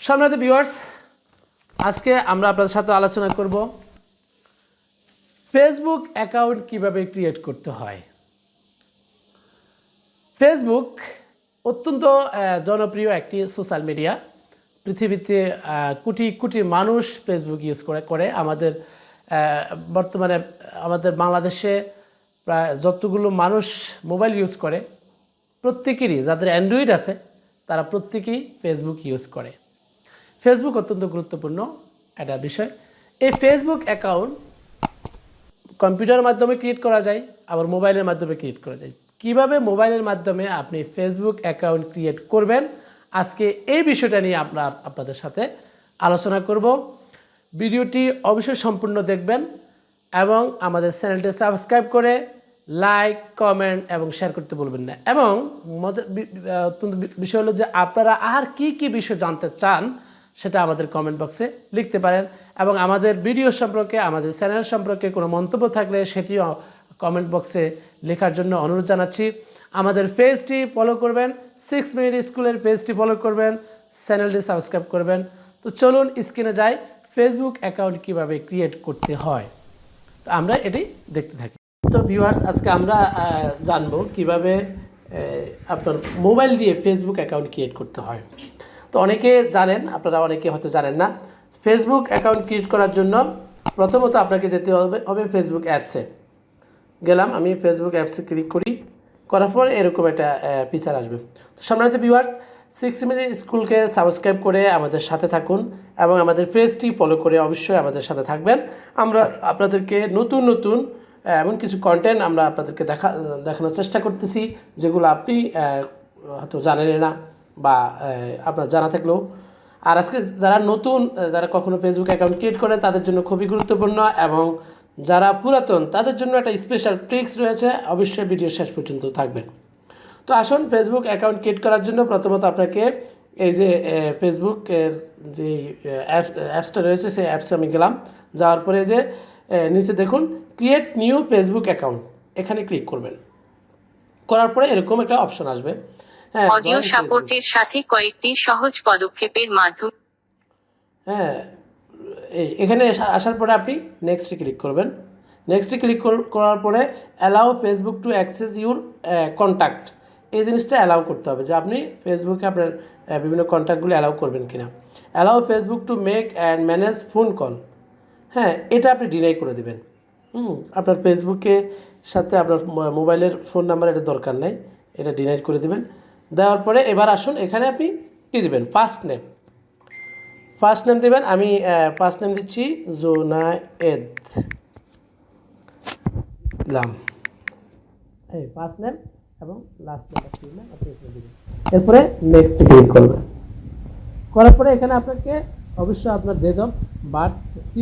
সম্মানিত ভিউয়ার্স, আজকে আমরা আপনাদের সাথে আলোচনা করব ফেসবুক অ্যাকাউন্ট কিভাবে ক্রিয়েট করতে হয়। ফেসবুক অত্যন্ত জনপ্রিয় একটি সোশ্যাল মিডিয়া। পৃথিবীতে কোটি কোটি মানুষ ফেসবুক ইউজ করে। আমাদের বর্তমানে আমাদের বাংলাদেশে প্রায় যতগুলো মানুষ মোবাইল ইউজ করে প্রত্যেকেরই, যাদের অ্যান্ড্রয়েড আছে তারা প্রত্যেকেই ফেসবুক ইউজ করে। ফেসবুক অত্যন্ত গুরুত্বপূর্ণ একটা বিষয়। এই ফেসবুক অ্যাকাউন্ট কম্পিউটারের মাধ্যমে ক্রিয়েট করা যায়, আবার মোবাইলের মাধ্যমে ক্রিয়েট করা যায়। কিভাবে মোবাইলের মাধ্যমে আপনি ফেসবুক অ্যাকাউন্ট ক্রিয়েট করবেন, আজকে এই বিষয়টা নিয়ে আপনাদের সাথে আলোচনা করব। ভিডিওটি অবশ্যই সম্পূর্ণ দেখবেন এবং আমাদের চ্যানেলটি সাবস্ক্রাইব করে লাইক, কমেন্ট এবং শেয়ার করতে বলবেন না। এবং অত্যন্ত বিষয় হলো যে আপনারা আর কি বিষয় জানতে চান সেটা আমাদের কমেন্ট বক্সে লিখতে পারেন, এবং আমাদের ভিডিও সম্পর্কে, আমাদের চ্যানেল সম্পর্কে কোনো মন্তব্য থাকলে সেটিও কমেন্ট বক্সে লেখার জন্য অনুরোধ জানাচ্ছি। আমাদের পেজটি ফলো করবেন, 6 মিনিট স্কুলের পেজটি ফলো করবেন, চ্যানেলটি সাবস্ক্রাইব করবেন। তো চলুন স্ক্রিনে যাই, ফেসবুক অ্যাকাউন্ট কিভাবে ক্রিয়েট করতে হয়। তো আমরা এটি দেখতে থাকি। তো ভিউয়ার্স, আজকে আমরা জানবো কিভাবে আপনার মোবাইল দিয়ে ফেসবুক অ্যাকাউন্ট ক্রিয়েট করতে হয়। তো অনেকে জানেন, আপনারা অনেকে হয়তো জানেন না। ফেসবুক অ্যাকাউন্ট ক্রিয়েট করার জন্য প্রথমত আপনাকে যেতে হবে ফেসবুক অ্যাপসে। গেলাম, আমি ফেসবুক অ্যাপসে ক্লিক করার পর এরকম একটা ফিচার আসবে। তো সম্মানিত ভিউয়ার্স, 6 মিনিট স্কুলকে সাবস্ক্রাইব করে আমাদের সাথে থাকুন এবং আমাদের পেজটি ফলো করে অবশ্যই আমাদের সাথে থাকবেন। আমরা আপনাদেরকে নতুন এমন কিছু কন্টেন্ট আমরা আপনাদেরকে দেখানোর চেষ্টা করতেছি, যেগুলো আপনি হয়তো জানেন না বা আপনার জানা থাকলেও। আর আজকে যারা কখনো ফেসবুক অ্যাকাউন্ট ক্রিয়েট করে তাদের জন্য খুবই গুরুত্বপূর্ণ, এবং যারা পুরাতন তাদের জন্য একটা স্পেশাল ট্রিক্স রয়েছে। অবশ্যই ভিডিও শেষ পর্যন্ত থাকবেন। তো আসুন, ফেসবুক অ্যাকাউন্ট ক্রিয়েট করার জন্য প্রথমত আপনাকে এই যে ফেসবুকের যে অ্যাপসটা রয়েছে সেই অ্যাপসে আমি গেলাম। যাওয়ার পরে যে নিচে দেখুন ক্রিয়েট নিউ ফেসবুক অ্যাকাউন্ট, এখানে ক্লিক করবেন। করার পরে এরকম একটা অপশন আসবে। হ্যাঁ, অডিও সাপোর্টের সাথে কয়েকটি সহজ পদক্ষেপের মাধ্যমে। হ্যাঁ, এখানে আসার পরে আপনি নেক্সটে ক্লিক করবেন। নেক্সটে ক্লিক করার পরে allow Facebook to access your contact, এই জিনিসটা অ্যালাউ করতে হবে যে আপনি ফেসবুকে আপনার বিভিন্ন কন্ট্যাক্টগুলো অ্যালাউ করবেন কিনা। Allow Facebook to make and manage phone call, হ্যাঁ, এটা আপনি ডিনাই করে দেবেন। আপনার ফেসবুকের সাথে আপনার মোবাইলের ফোন নাম্বার এটা দরকার নেই, এটা ডিনাই করে দেবেন। দেওয়ার পরে এবার আসুন, এখানে আপনি কী দেবেন, ফার্স্ট নেম দেবেন। আমি ফার্স্ট নেম দিচ্ছি জোনায়েদ ইসলাম, এই ফার্স্ট নেম, এবং লাস্ট নেম আপনি দেবেন। এরপরে নেক্সট ক্লিক করবেন। করার পরে এখানে আপনাকে অবশ্যই আপনার ডেট অফ বার্থ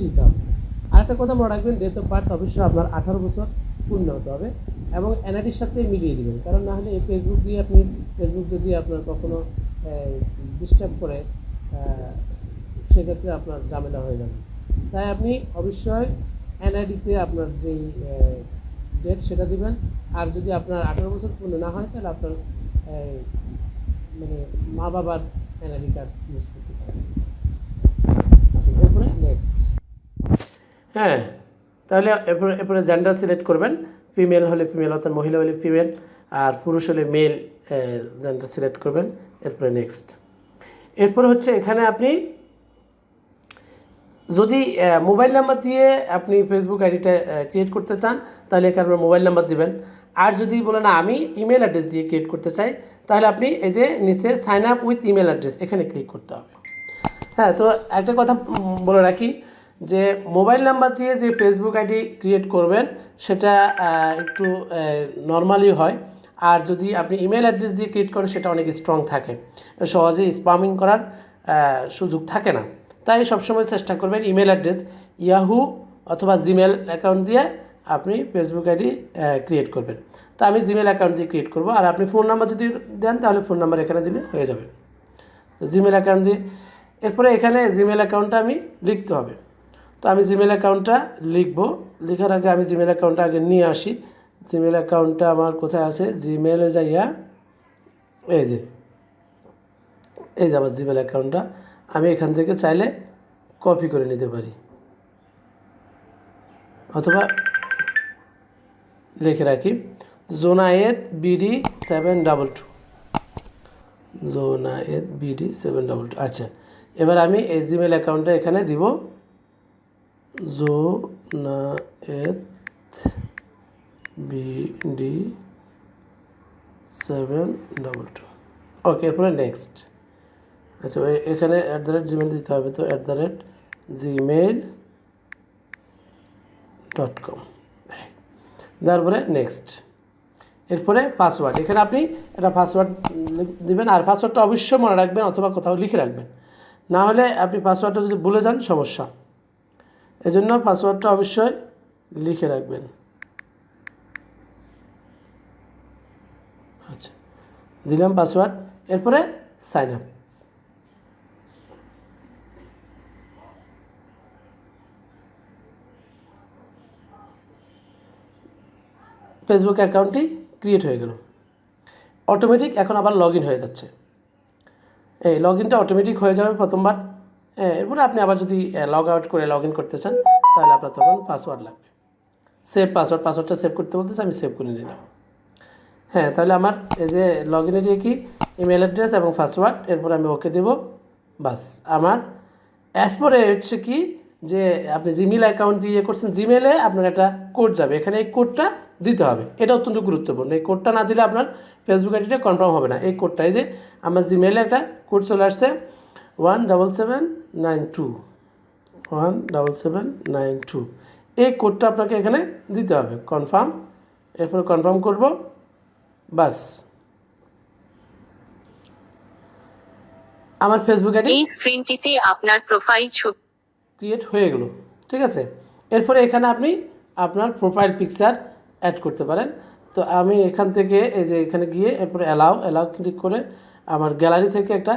দিতে হবে। আরেকটা কথা মনে রাখবেন, ডেট অফ বার্থ অবশ্যই আপনার 18 বছর পূর্ণ হতে হবে, এবং এনআইডির সাথে মিলিয়ে দেবেন। কারণ না হলে এই ফেসবুক যদি আপনার কখনো ডিস্টার্ব করে, সেক্ষেত্রে আপনার ঝামেলা হয়ে যাবে। তাই আপনি অবশ্যই এনআইডিতে আপনার যেই ডেট সেটা দিবেন। আর যদি আপনার 18 বছর পূর্ণ না হয় তাহলে আপনার মানে মা বাবার এনআইডি কার্ড ইউজ করতে পারেন। এরপরে নেক্সট, হ্যাঁ, তাহলে এরপরে জেন্ডার সিলেক্ট করবেন। ফিমেল হলে ফিমেল, অর্থাৎ মহিলা হলে ফিমেল, আর পুরুষ হলে মেল জেন্ডার সিলেক্ট করবেন। এরপরে নেক্সট। এরপরে হচ্ছে এখানে আপনি যদি মোবাইল নাম্বার দিয়ে আপনি ফেসবুক আইডিটা ক্রিয়েট করতে চান তাহলে এখানে মোবাইল নাম্বার দিবেন। আর যদি বলেন আমি ইমেল অ্যাড্রেস দিয়ে ক্রিয়েট করতে চাই, তাহলে আপনি এই যে নিচে sign up with email address, এখানে ক্লিক করতে হবে। হ্যাঁ, তো একটা কথা বলে রাখি যে মোবাইল নাম্বার দিয়ে যে ফেসবুক আইডি ক্রিয়েট করবেন সেটা একটু নর্মালি হয়, আর যদি আপনি ইমেল অ্যাড্রেস দিয়ে ক্রিয়েট করেন সেটা অনেক স্ট্রং থাকে, সহজে স্প্যামিং করার সুযোগ থাকে না। তাই সবসময় চেষ্টা করবেন ইমেল অ্যাড্রেস ইয়াহু অথবা জিমেল অ্যাকাউন্ট দিয়ে আপনি ফেসবুক আইডি ক্রিয়েট করবেন। তো আমি জিমেল অ্যাকাউন্ট দিয়ে ক্রিয়েট করব। আর আপনি ফোন নাম্বার যদি দেন তাহলে ফোন নাম্বার এখানে দিলে হয়ে যাবে। তো জিমেল অ্যাকাউন্ট দিয়ে এরপরে এখানে জিমেল অ্যাকাউন্টটা আমি লিখতে হবে। তো আমি জিমেল অ্যাকাউন্টটা লেখার আগে আমি জিমেল অ্যাকাউন্টটা আগে নিয়ে আসি। জিমেল অ্যাকাউন্টটা আমার কোথায় আছে, জিমেলে যাইয়া এই যে এই যে আমার জিমেল অ্যাকাউন্টটা, আমি এখান থেকে চাইলে কপি করে নিতে পারি অথবা লিখে রাখি জোনায়েদ বিডি 722, জোনায়েদ বিডি 722। আচ্ছা, এবার আমি এই জিমেল অ্যাকাউন্টটা এখানে দিব, জোনায়েদ বিডি 722। ওকে, এরপরে নেক্সট। আচ্ছা, এখানে @gmail দিতে হবে, তো @gmail.com, তারপরে নেক্সট। এরপরে পাসওয়ার্ড, এখানে আপনি একটা পাসওয়ার্ড দিবেন, আর পাসওয়ার্ডটা অবশ্যই মনে রাখবেন অথবা কোথাও লিখে রাখবেন, না হলে আপনি পাসওয়ার্ডটা যদি ভুলে যান সমস্যা, এজন্য পাসওয়ার্ডটা অবশ্যই লিখে রাখবেন। আচ্ছা, দিলাম পাসওয়ার্ড, এরপরে সাইন আপ। ফেসবুক অ্যাকাউন্টটি ক্রিয়েট হয়ে গেল, অটোমেটিক এখন আবার লগ ইন হয়ে যাচ্ছে। এই লগ ইনটা অটোমেটিক হয়ে যাবে প্রথমবার, এরপরে আপনি আবার যদি লগ আউট করে লগ ইন করতে চান তাহলে আপনার তখন পাসওয়ার্ড লাগবে। সেভ পাসওয়ার্ড, পাসওয়ার্ডটা সেভ করতে বলতেছে, আমি সেভ করে নিলাম। হ্যাঁ, তাহলে আমার এই যে লগ ইনে দিয়ে কি ইমেল অ্যাড্রেস এবং পাসওয়ার্ড, এরপর আমি ওকে দেব, বাস আমার। এরপরে হচ্ছে কি যে আপনি জিমেল অ্যাকাউন্ট দিয়ে করছেন, জিমেলে আপনার একটা কোড যাবে, এখানে এই কোডটা দিতে হবে, এটা অত্যন্ত গুরুত্বপূর্ণ। এই কোডটা না দিলে আপনার ফেসবুক আইডিটা কনফার্ম হবে না। এই কোডটা, এই যে আমার জিমেলে একটা কোড চলে আসছে 17792, 17792, এই কোডটা আপনাকে এখানে দিতে হবে, কনফার্ম। এরপর কনফার্ম করব, বাস আমার ফেসবুক আইডি এই স্ক্রিনটিতে আপনার প্রোফাইল ছবি ক্রিয়েট হয়ে গেল। ঠিক আছে, এরপরে এখানে আপনি আপনার প্রোফাইল পিকচার অ্যাড করতে পারেন। তো আমি এখান থেকে এই যে এখানে গিয়ে এরপরে অ্যালাউ ক্লিক করে আমার গ্যালারি থেকে একটা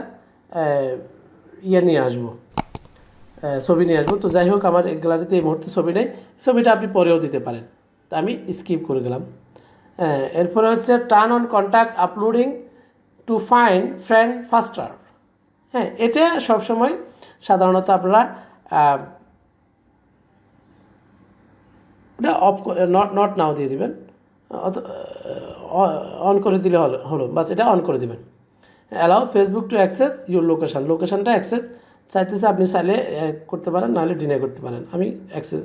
ইয়ে নিয়ে আসবো, ছবি নিয়ে আসবো। তো যাই হোক, আমার গ্যালারিতে এই মুহূর্তে ছবি নেই, ছবিটা আপনি পরেও দিতে পারেন, তা আমি স্কিপ করে গেলাম। এরপরে হচ্ছে turn on contact uploading to find friend ফাস্টার। হ্যাঁ, এটা সবসময় সাধারণত আপনারা এটা অফ, নট নাও দিয়ে দিবেন, অন করে দিলে হলো বাস, এটা অন করে দিবেন। Allow Facebook to access your location, লোকেশানটা অ্যাক্সেস চাইতেছে, আপনি চাইলে করতে পারেন, নাহলে ডিনাই করতে পারেন। আমি অ্যাক্সেস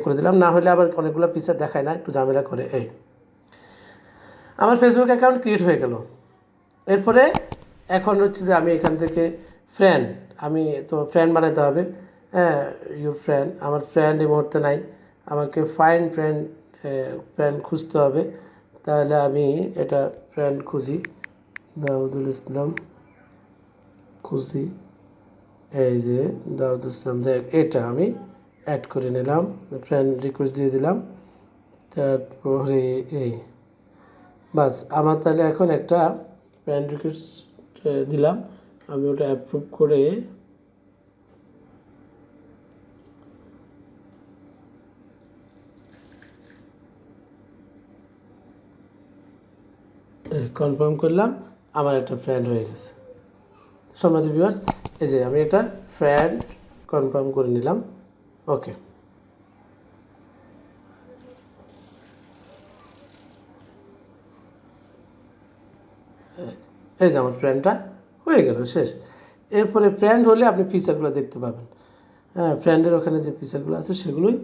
করে দিলাম, না হলে আবার অনেকগুলো পিকচার দেখায় না, একটু ঝামেলা করে। এই আমার ফেসবুক অ্যাকাউন্ট ক্রিয়েট হয়ে গেল। এরপরে এখন হচ্ছে যে আমি এখান থেকে ফ্রেন্ড, আমি তো ফ্রেন্ড বানাতে হবে। হ্যাঁ, ইউর ফ্রেন্ড, আমার ফ্রেন্ড এই মুহূর্তে নাই, আমাকে ফাইন ফ্রেন্ড খুঁজতে হবে। তাহলে আমি এটা ফ্রেন্ড খুঁজি, দাউদুল ইসলাম খুঁজি, এই যে দাউদুল ইসলাম, যাই এটা আমি অ্যাড করে নিলাম, ফ্রেন্ড রিকোয়েস্ট দিয়ে দিলাম। তারপরে এই বাস, আমার তাহলে এখন একটা ফ্রেন্ড রিকোয়েস্ট দিলাম, আমি ওটা অ্যাপ্রুভ করে কনফার্ম করলাম, আমার একটা ফ্রেন্ড হয়ে গেছে। সম্মানিত ভিউয়ার্স, এই যে আমি একটা ফ্রেন্ড কনফার্ম করে নিলাম। ওকে, এই যে আমার ফ্রেন্ডটা হয়ে গেল, শেষ। এরপরে ফ্রেন্ড হলে আপনি ফিচারগুলো দেখতে পাবেন। হ্যাঁ, ফ্রেন্ডের ওখানে যে ফিচারগুলো আছে সেগুলোই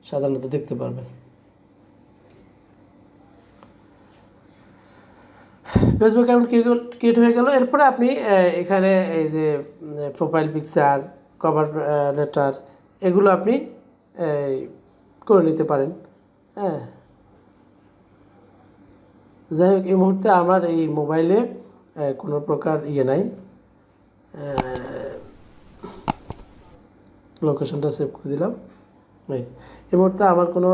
সাধারণত দেখতে পারবেন। ফেসবুক অ্যাকাউন্ট ক্রিয়েট হয়ে গেল। এরপরে আপনি এখানে এই যে প্রোফাইল পিকচার, কভার লেটার, এগুলো আপনি করে নিতে পারেন। হ্যাঁ, যাই হোক, এই মুহূর্তে আমার এই মোবাইলে কোনো প্রকার ইয়ে নাই, লোকেশনটা সেভ করে দিলাম। এই মুহূর্তে আমার কোনো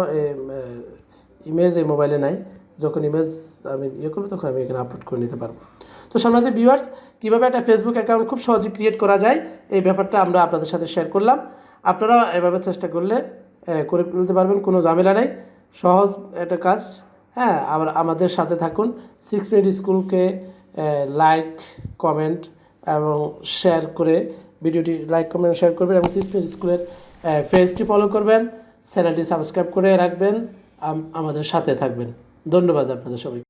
ইমেজ এই মোবাইলে নাই, যখন ইমেজ আমি ইয়ে করবো তখন আমি এখানে আপলোড করে নিতে পারবো। তো সম্মানিত ভিউয়ার্স, কীভাবে একটা ফেসবুক অ্যাকাউন্ট খুব সহজে ক্রিয়েট করা যায় এই ব্যাপারটা আমরা আপনাদের সাথে শেয়ার করলাম। আপনারা এভাবে চেষ্টা করলে করে ফেলতে পারবেন, কোনো ঝামেলা নেই, সহজ একটা কাজ। হ্যাঁ, আবার আমাদের সাথে থাকুন। 6 মিনিট স্কুলকে লাইক, কমেন্ট এবং শেয়ার করে ভিডিওটি লাইক কমেন্ট শেয়ার করবেন এবং সিস্টেম স্কুলের পেজটি ফলো করবেন, চ্যানেলটি সাবস্ক্রাইব করে রাখবেন, আমাদের সাথে থাকবেন। ধন্যবাদ আপনাদের সবাই।